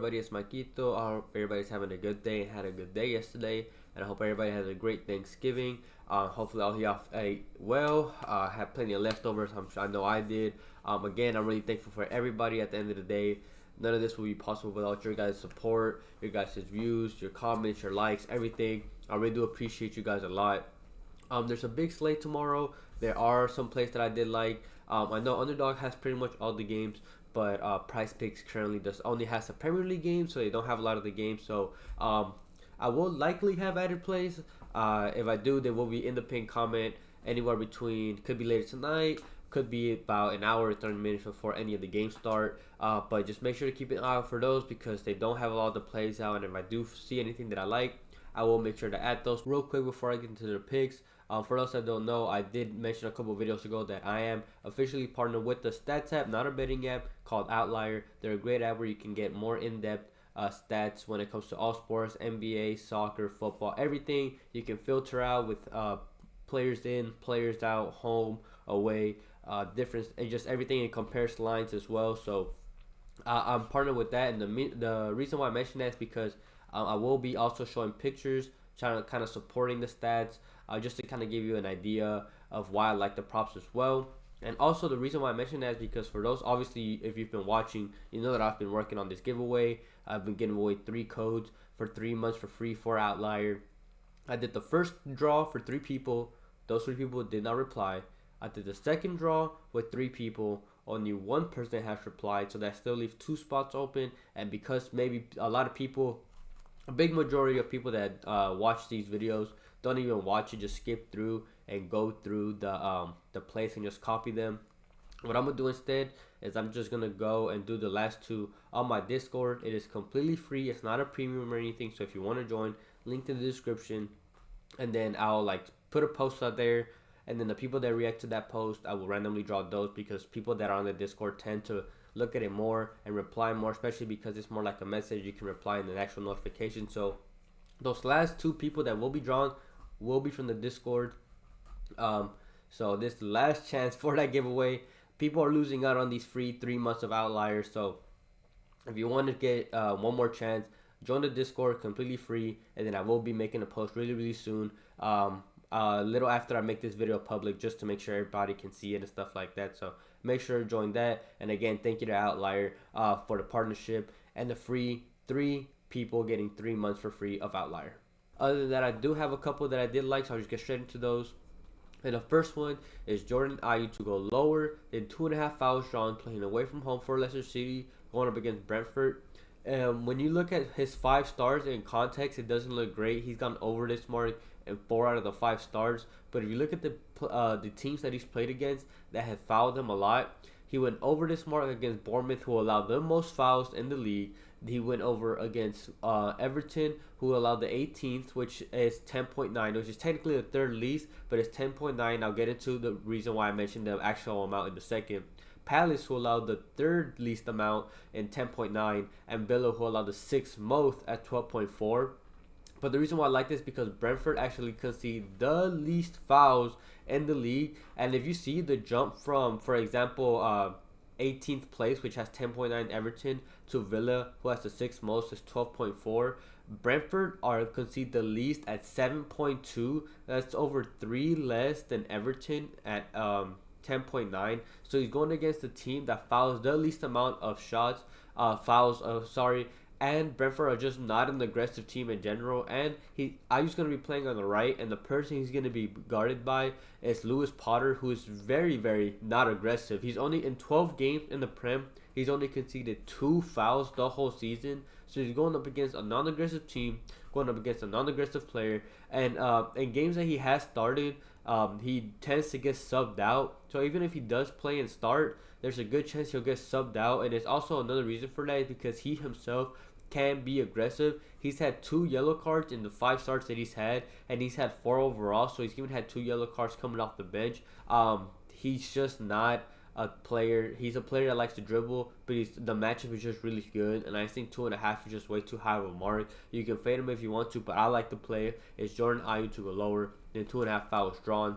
everybody, it's Maikito. I hope everybody's having a good day and had a good day yesterday. And I hope everybody has a great Thanksgiving. Hopefully all y'all ate well. Had plenty of leftovers. I know I did. Again, I'm really thankful for everybody at the end of the day. None of this would be possible without your guys' support, your guys' views, your comments, your likes, everything. I really do appreciate you guys a lot. There's a big slate tomorrow. There are some plays that I did like. I know Underdog has pretty much all the games, but PrizePicks currently only has the Premier League games, so they don't have a lot of the games. So I will likely have added plays. If I do, they will be in the pinned comment anywhere between, could be later tonight, could be about an hour or 30 minutes before any of the games start. But just make sure to keep an eye out for those because they don't have a lot of the plays out. And if I do see anything that I like, I will make sure to add those. Real quick before I get into the picks, for those that don't know, I did mention a couple videos ago that I am officially partnered with the stats app, not a betting app, called Outlier. They're a great app where you can get more in-depth stats when it comes to all sports, NBA, soccer, football, everything. You can filter out with players in, players out, home, away, difference, and just everything. It compares lines as well. So I'm partnered with that, and the reason why I mention that is because I will be also showing pictures, trying to kind of supporting the stats, just to kind of give you an idea of why I like the props as well. And also the reason why I mention that is because for those, obviously, if you've been watching, you know that I've been working on this giveaway. I've been giving away 3 codes for 3 months for free for Outlier. I did the first draw for 3 people. Those 3 people did not reply. I did the second draw with 3 people. Only 1 person has replied, so that still leaves 2 spots open. And because maybe a lot of people, a big majority of people that watch these videos don't even watch it, just skip through and go through the plays and just copy them. What I'm gonna do instead is I'm just gonna go and do the last 2 on my Discord. It is completely free. It's not a premium or anything. So if you want to join, link in the description, and then I'll like put a post out there, and then the people that react to that post, I will randomly draw those because people that are on the Discord tend to look at it more and reply more, especially because it's more like a message. You can reply in an actual notification. So those last 2 people that will be drawn will be from the Discord. So this is the last chance for that giveaway. People are losing out on these free 3 months of Outlier. So if you want to get one more chance, join the Discord, completely free, and then I will be making a post really soon. A little after I make this video public, just to make sure everybody can see it and stuff like that. So make sure to join that. And again, thank you to Outlier for the partnership and the free 3 people getting 3 months for free of Outlier. Other than that, I do have a couple that I did like, so I'll just get straight into those. And the first one is Jordan Ayew to go lower than 2.5 fouls drawn, playing away from home for Leicester City, going up against Brentford. When you look at his 5 stars in context, it doesn't look great. He's gone over this mark in 4 out of the 5 stars. But if you look at the teams that he's played against that have fouled him a lot, he went over this mark against Bournemouth, who allowed the most fouls in the league. He went over against Everton, who allowed the 18th, which is 10.9, which is technically the 3rd least, but it's 10.9. I'll get into the reason why I mentioned the actual amount in a second. Palace, who allowed the 3rd least amount in 10.9, and Villa, who allowed the 6th most at 12.4. But the reason why I like this is because Brentford actually conceded the least fouls in the league. And if you see the jump from, for example, 18th place, which has 10.9 Everton, to Villa, who has the 6th most, is 12.4. Brentford are concede the least at 7.2. That's over 3 less than Everton at 10.9. So he's going against the team that fouls the least amount of shots, and Brentford are just not an aggressive team in general. And Ayew's going to be playing on the right, and the person he's going to be guarded by is Lewis Potter, who is very not aggressive. He's only in 12 games in the Prem. He's only conceded 2 fouls the whole season. So he's going up against a non-aggressive team, going up against a non-aggressive player. And in games that he has started, he tends to get subbed out. So even if he does play and start, there's a good chance he'll get subbed out. And it's also another reason for that is because he himself can be aggressive. He's had 2 yellow cards in the 5 starts that he's had, and he's had 4 overall, so he's even had 2 yellow cards coming off the bench. He's just not a player. He's a player that likes to dribble, but the matchup is just really good, and I think 2.5 is just way too high of a mark. You can fade him if you want to, but I like to play is Jordan Ayew to go lower than 2.5 fouls drawn.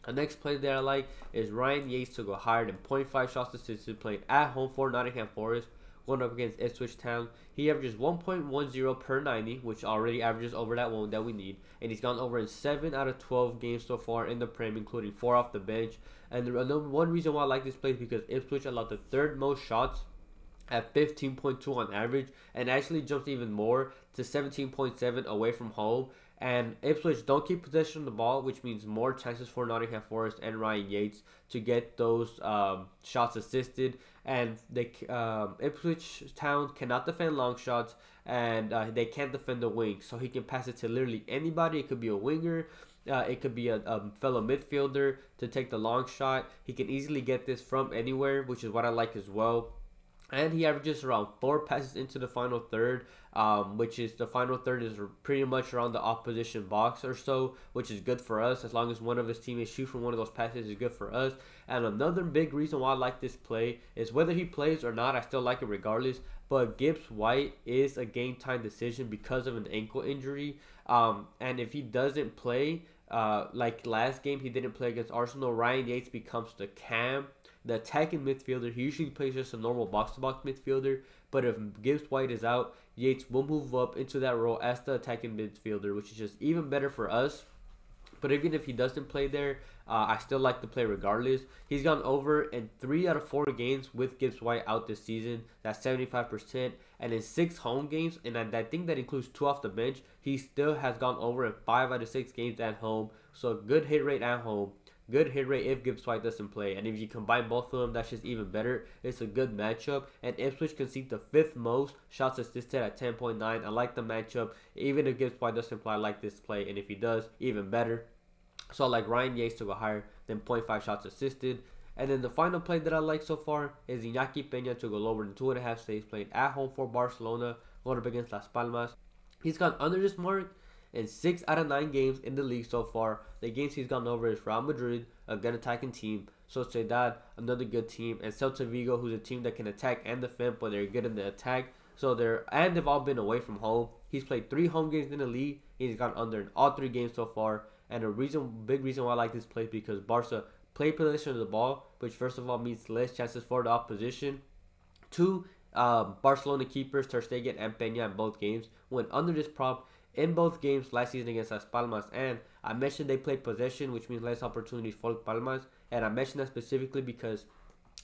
The next play that I like is Ryan Yates to go higher than 0.5 shots assisted, playing at home for Nottingham Forest, going up against Ipswich Town. He averages 1.10 per 90, which already averages over that one that we need. And he's gone over in 7 out of 12 games so far in the Prem, including 4 off the bench. And the one reason why I like this play is because Ipswich allowed the third most shots at 15.2 on average, and actually jumps even more to 17.7 away from home. And Ipswich don't keep possession of the ball, which means more chances for Nottingham Forest and Ryan Yates to get those shots assisted. And Ipswich Town cannot defend long shots, and they can't defend the wings. So he can pass it to literally anybody. It could be a winger. It could be a fellow midfielder to take the long shot. He can easily get this from anywhere, which is what I like as well. And he averages around 4 passes into the final third, which is the final third is pretty much around the opposition box or so, which is good for us. As long as one of his teammates shoot from one of those passes is good for us. And another big reason why I like this play is whether he plays or not, I still like it regardless. But Gibbs White is a game time decision because of an ankle injury. And if he doesn't play, like last game he didn't play against Arsenal, Ryan Yates becomes the cam, the attacking midfielder. He usually plays just a normal box-to-box midfielder, but if Gibbs White is out, Yates will move up into that role as the attacking midfielder, which is just even better for us. But even if he doesn't play there, I still like the play regardless. He's gone over in 3 out of 4 games with Gibbs White out this season. That's 75%. And in 6 home games, and I think that includes 2 off the bench, he still has gone over in 5 out of 6 games at home. So good hit rate at home. Good hit rate if Gibbs White doesn't play. And if you combine both of them, that's just even better. It's a good matchup. And Ipswich concede the 5th most shots assisted at 10.9. I like the matchup. Even if Gibbs White doesn't play, I like this play. And if he does, even better. So I like Ryan Yates to go higher than 0.5 shots assisted. And then the final play that I like so far is Inaki Pena to go lower than 2.5 saves, playing at home for Barcelona, going up against Las Palmas. He's gone under this mark in 6 out of 9 games in the league so far. The games he's gone over is Real Madrid, a good attacking team, Sociedad, another good team, and Celta Vigo, who's a team that can attack and defend, but they're good in the attack. They've all been away from home. He's played 3 home games in the league. He's gone under in all 3 games so far. And big reason why I like this play is because Barca play possession of the ball, which first of all means less chances for the opposition. 2, Barcelona keepers Ter Stegen and Pena in both games went under this prop in both games last season against Las Palmas. And I mentioned they played possession, which means less opportunities for Palmas. And I mentioned that specifically because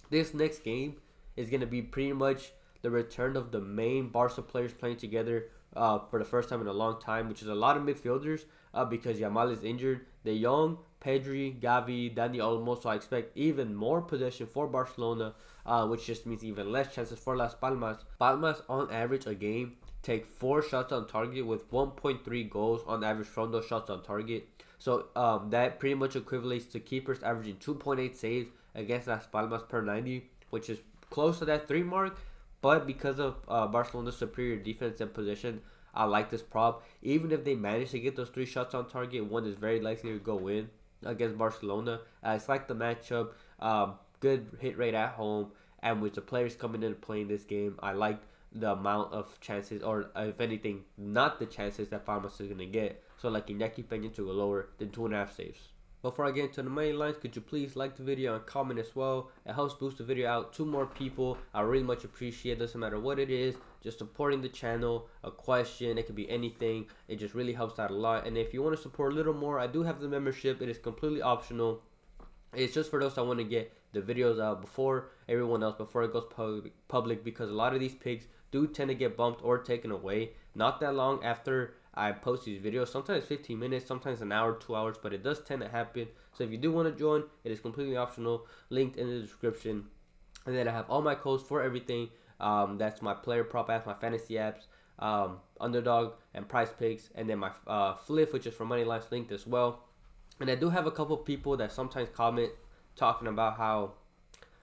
this next game is going to be pretty much the return of the main Barca players playing together for the first time in a long time, which is a lot of midfielders because Yamal is injured. De Jong, Pedri, Gavi, Dani Olmo. So I expect even more possession for Barcelona, which just means even less chances for Las Palmas. Palmas, on average, a game take 4 shots on target with 1.3 goals on average from those shots on target. So that pretty much equates to keepers averaging 2.8 saves against Las Palmas per 90, which is close to that 3 mark. But because of Barcelona's superior defense and possession, I like this prop. Even if they manage to get those 3 shots on target, one is very likely to go in against Barcelona. I like the matchup. Good hit rate at home. And with the players coming in and playing this game, I like the amount of chances, or if anything, not the chances that Palmas is going to get. So like Inaki Pena to go lower than 2.5 saves. Before I get into the main lines, could you please like the video and comment as well? It helps boost the video out to more people. I really much appreciate it. Doesn't matter what it is, just supporting the channel, a question, it could be anything. It just really helps out a lot. And if you want to support a little more, I do have the membership. It is completely optional. It's just for those that want to get the videos out before everyone else, before it goes public, because a lot of these picks do tend to get bumped or taken away not that long after I post these videos. Sometimes 15 minutes, sometimes an hour, 2 hours, but it does tend to happen. So if you do want to join, it is completely optional, linked in the description. And then I have all my codes for everything. That's my player prop apps, my fantasy apps, Underdog and PrizePicks, and then my Fliff, which is for moneylines, linked as well. And I do have a couple people that sometimes comment talking about how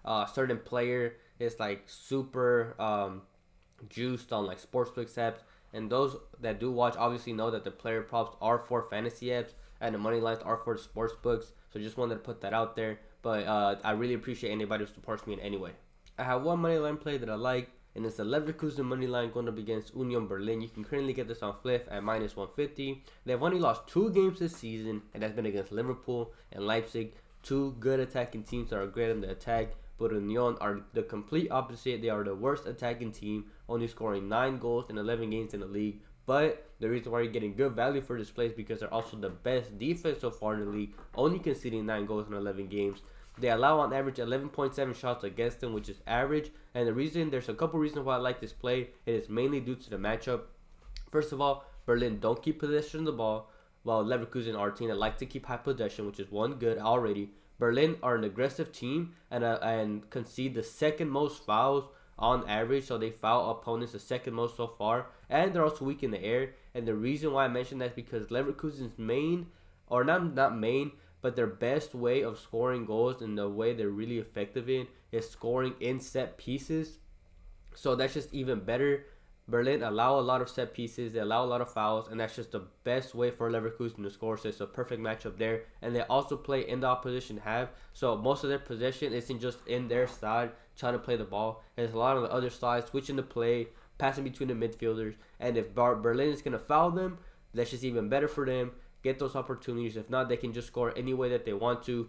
a certain player is like super juiced on like sportsbook apps. And those that do watch obviously know that the player props are for fantasy apps and the money lines are for sports books. So just wanted to put that out there. But I really appreciate anybody who supports me in any way. I have one money line play that I like, and it's the Leverkusen money line going up against Union Berlin. You can currently get this on Fliff at -150. They've only lost 2 games this season, and that's been against Liverpool and Leipzig. 2 good attacking teams that are great in the attack. but Union are the complete opposite. They are the worst attacking team, only scoring 9 goals in 11 games in the league. But the reason why you're getting good value for this play is because they're also the best defense so far in the league, only conceding 9 goals in 11 games. They allow on average 11.7 shots against them, which is average. And there's a couple reasons why I like this play. It is mainly due to the matchup. First of all, Berlin don't keep possession of the ball, while Leverkusen are a team that like to keep high possession, which is one good already. Berlin are an aggressive team and concede the second most fouls on average, so they foul opponents the second most so far, and they're also weak in the air. And the reason why I mention that is because Leverkusen's main, or not main, but their best way of scoring goals and the way they're really effective in is scoring in set pieces. So that's just even better. Berlin allow a lot of set pieces, they allow a lot of fouls, and that's just the best way for Leverkusen to score. So it's a perfect matchup there. And they also play in the opposition half, so most of their possession isn't just in their side trying to play the ball. There's a lot on the other side, switching the play, passing between the midfielders. And if Berlin is going to foul them, that's just even better for them. Get those opportunities. If not, they can just score any way that they want to.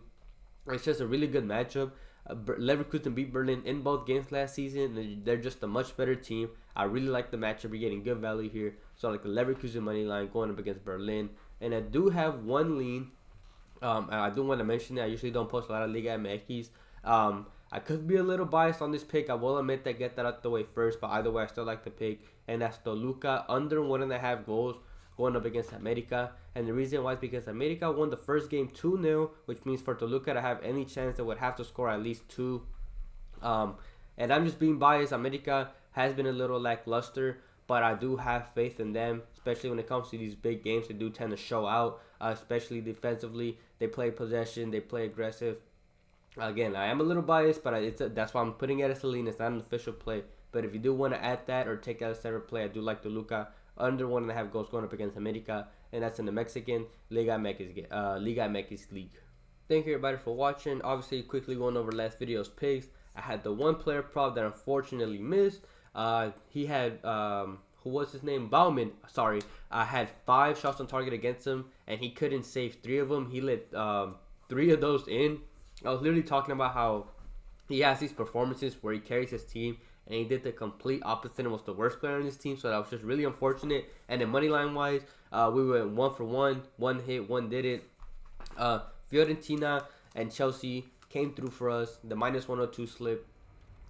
It's just a really good matchup. Leverkusen beat Berlin in both games last season. They're just a much better team. I really like the matchup. You're getting good value here. So I like the Leverkusen money line going up against Berlin. And I do have one lean. And I do want to mention that I usually don't post a lot of Liga MX. I could be a little biased on this pick. I will admit that, get that out the way first. But either way, I still like the pick. And that's Toluca under 1.5 goals going up against America. And the reason why is because America won the first game 2-0, which means for Toluca to have any chance, they would have to score at least 2. And I'm just being biased. America has been a little lackluster, but I do have faith in them, especially when it comes to these big games. They do tend to show out, especially defensively. They play possession, they play aggressive. Again, I am a little biased, but that's why I'm putting it as a lean. It's not an official play. But if you do want to add that or take out a separate play, I do like Toluca under 1.5 goals going up against America, and that's in the Mexican Liga MX League. Thank you everybody for watching. Obviously, quickly going over last video's picks. I had the one player prop that unfortunately missed. He had who was his name? Bauman. Sorry, I had 5 shots on target against him, and he couldn't save 3 of them. He let 3 of those in. I was literally talking about how he has these performances where he carries his team, and he did the complete opposite and was the worst player on his team. So that was just really unfortunate. And then money line wise, we went 1 for 1, 1 hit, 1 did it. Fiorentina and Chelsea came through for us. The -102 slip,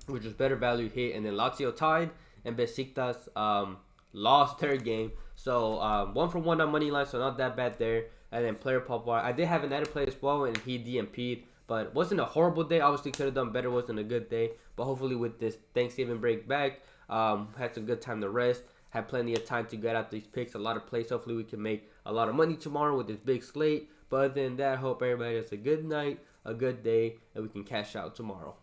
which was better value hit, and then Lazio tied, and Besiktas lost their game. So 1 for 1 on money line, so not that bad there. And then player pop wire, I did have another play as well, and he DMP'd. But wasn't a horrible day. Obviously could have done better. Wasn't a good day. But hopefully with this Thanksgiving break back, had some good time to rest. Had plenty of time to get out these picks. A lot of plays. Hopefully we can make a lot of money tomorrow with this big slate. But other than that, hope everybody has a good night, a good day, and we can cash out tomorrow.